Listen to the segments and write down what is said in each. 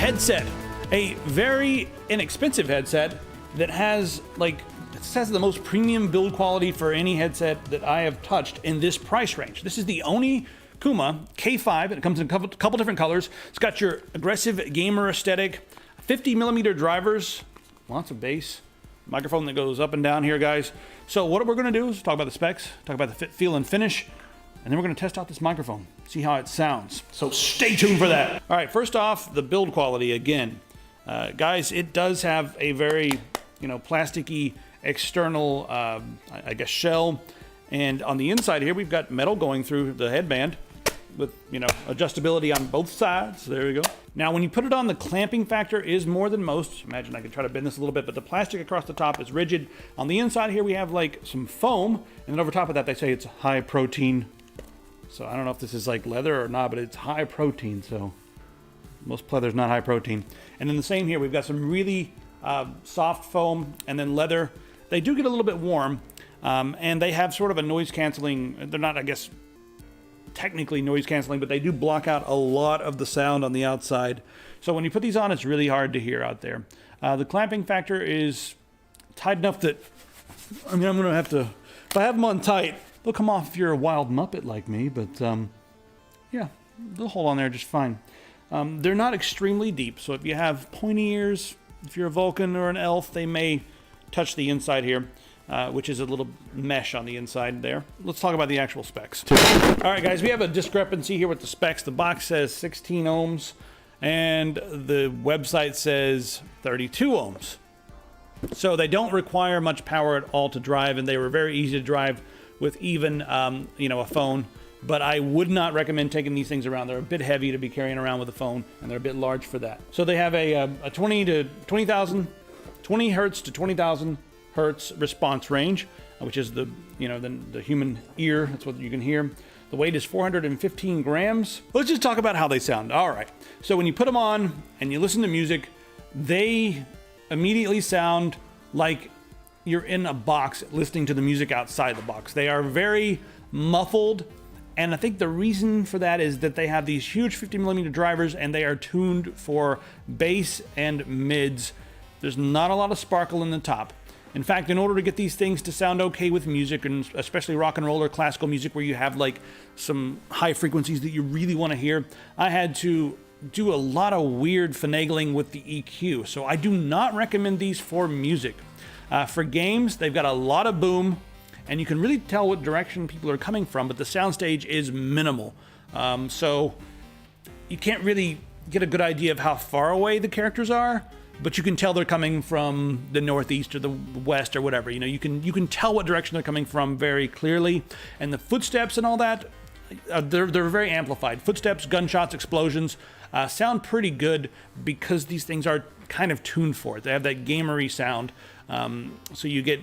headset, a very inexpensive headset that has the most premium build quality for any headset that I have touched in this price range. This is the ONIKUMA K5, and it comes in a couple different colors. It's got your aggressive gamer aesthetic, 50mm drivers, lots of bass, microphone that goes up and down here, guys. So what we're gonna do is talk about the specs, talk about the fit, feel, and finish, and then we're gonna test out this microphone, see how it sounds. So stay tuned for that. All right, first off, the build quality again. Guys, it does have a very, plasticky external, I guess, shell. And on the inside here, we've got metal going through the headband with, adjustability on both sides. There we go. Now, when you put it on, the clamping factor is more than most. Imagine I could try to bend this a little bit, but the plastic across the top is rigid. On the inside here, we have some foam. And then over top of that, they say it's high protein. So I don't know if this is like leather or not, but it's high protein. So most leather's not high protein. And then the same here, we've got some really soft foam and then leather. They do get a little bit warm, and they have sort of a noise canceling. They're not, I guess, technically noise canceling, but they do block out a lot of the sound on the outside. So when you put these on, it's really hard to hear out there. The clamping factor is tight enough that, I'm going to have to, if I have them on tight, they'll come off if you're a wild Muppet like me, but yeah, they'll hold on there just fine. They're not extremely deep, so if you have pointy ears, if you're a Vulcan or an elf, they may touch the inside here, which is a little mesh on the inside there. Let's talk about the actual specs. All right, guys, we have a discrepancy here with the specs. The box says 16 ohms, and the website says 32 ohms. So they don't require much power at all to drive, and they were very easy to drive with even, a phone. But I would not recommend taking these things around. They're a bit heavy to be carrying around with a phone, and they're a bit large for that. So they have a 20 hertz to 20,000 hertz response range, which is the human ear. That's what you can hear. The weight is 415 grams. Let's just talk about how they sound. All right. So when you put them on and you listen to music, they immediately sound like you're in a box listening to the music outside the box. They are very muffled. And I think the reason for that is that they have these huge 50mm drivers, and they are tuned for bass and mids. There's not a lot of sparkle in the top. In fact, in order to get these things to sound okay with music, and especially rock and roll or classical music where you have some high frequencies that you really want to hear, I had to do a lot of weird finagling with the EQ. So I do not recommend these for music. For games, they've got a lot of boom, and you can really tell what direction people are coming from, but the soundstage is minimal. So you can't really get a good idea of how far away the characters are, but you can tell they're coming from the northeast or the west or whatever. You can tell what direction they're coming from very clearly. And the footsteps and all that, they're very amplified. Footsteps, gunshots, explosions sound pretty good because these things are kind of tuned for it. They have that gamery sound. So you get,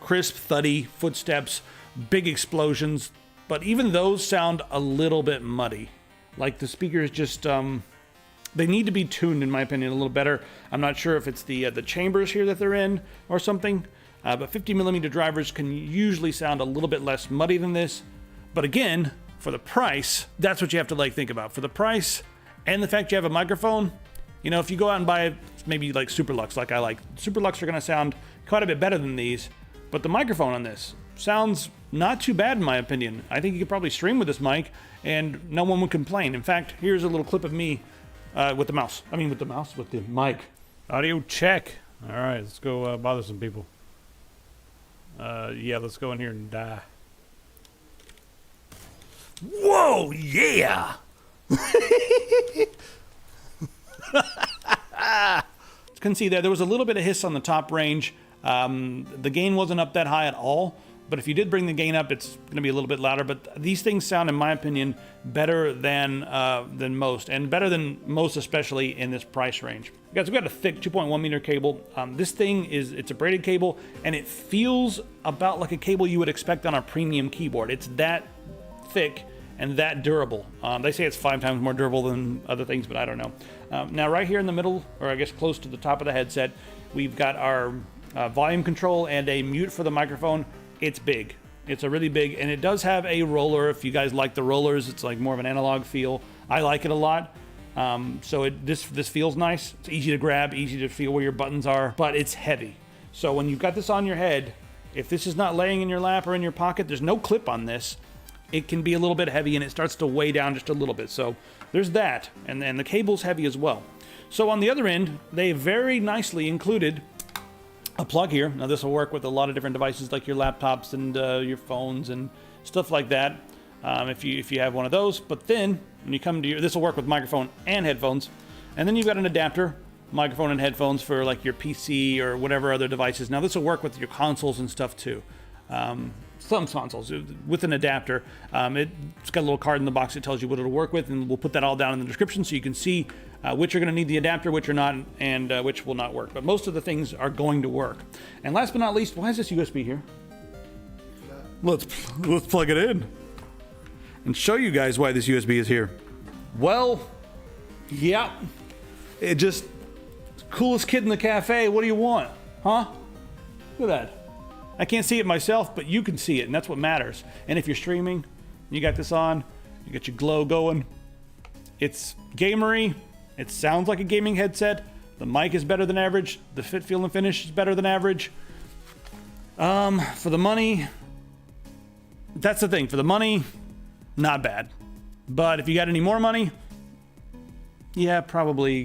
crisp, thuddy footsteps, big explosions, but even those sound a little bit muddy. Like the speakers just, they need to be tuned, in my opinion, a little better. I'm not sure if it's the chambers here that they're in or something, but 50mm drivers can usually sound a little bit less muddy than this. But again, for the price, that's what you have to think about. For the price and the fact you have a microphone, if you go out and buy maybe Super Lux, like I like, Super Lux are going to sound quite a bit better than these. But the microphone on this sounds not too bad, in my opinion. I think you could probably stream with this mic, and no one would complain. In fact, here's a little clip of me with the mouse. With the mic. Audio check. All right, let's go bother some people. Yeah, let's go in here and die. Whoa, yeah! Can see there was a little bit of hiss on the top range. The gain wasn't up that high at all, but if you did bring the gain up, it's going to be a little bit louder. But these things sound, in my opinion, better than most, and better than most, especially in this price range. Guys, we've got a thick 2.1 meter cable. This thing it's a braided cable, and it feels about like a cable you would expect on a premium keyboard. It's that thick and that durable. They say it's 5 times more durable than other things, but I don't know. Now, right here in the middle, or I guess close to the top of the headset, we've got our volume control and a mute for the microphone. It's big. It's a really big, and it does have a roller. If you guys like the rollers, it's like more of an analog feel. I like it a lot. So this feels nice. It's easy to grab, easy to feel where your buttons are, but it's heavy. So when you've got this on your head, if this is not laying in your lap or in your pocket, there's no clip on this. It can be a little bit heavy and it starts to weigh down just a little bit. So there's that. And then the cable's heavy as well. So on the other end, they very nicely included a plug here. Now this will work with a lot of different devices like your laptops and your phones and stuff like that. If you have one of those. But then when you come to this will work with microphone and headphones. And then you've got an adapter, microphone and headphones for like your PC or whatever other devices. Now this will work with your consoles and stuff too. Some consoles with an adapter. It's got a little card in the box that tells you what it'll work with, and we'll put that all down in the description so you can see which are going to need the adapter, which are not, and which will not work. But most of the things are going to work. And last but not least, why is this USB here? Let's plug it in and show you guys why this USB is here. Well, yeah, it just coolest kid in the cafe. What do you want, huh? Look at that. I can't see it myself, but you can see it, and that's what matters. And if you're streaming, you got this on, you got your glow going. It's gamery. It sounds like a gaming headset. The mic is better than average. The fit, feel, and finish is better than average. For the money, that's the thing. For the money, not bad. But if you got any more money, yeah, probably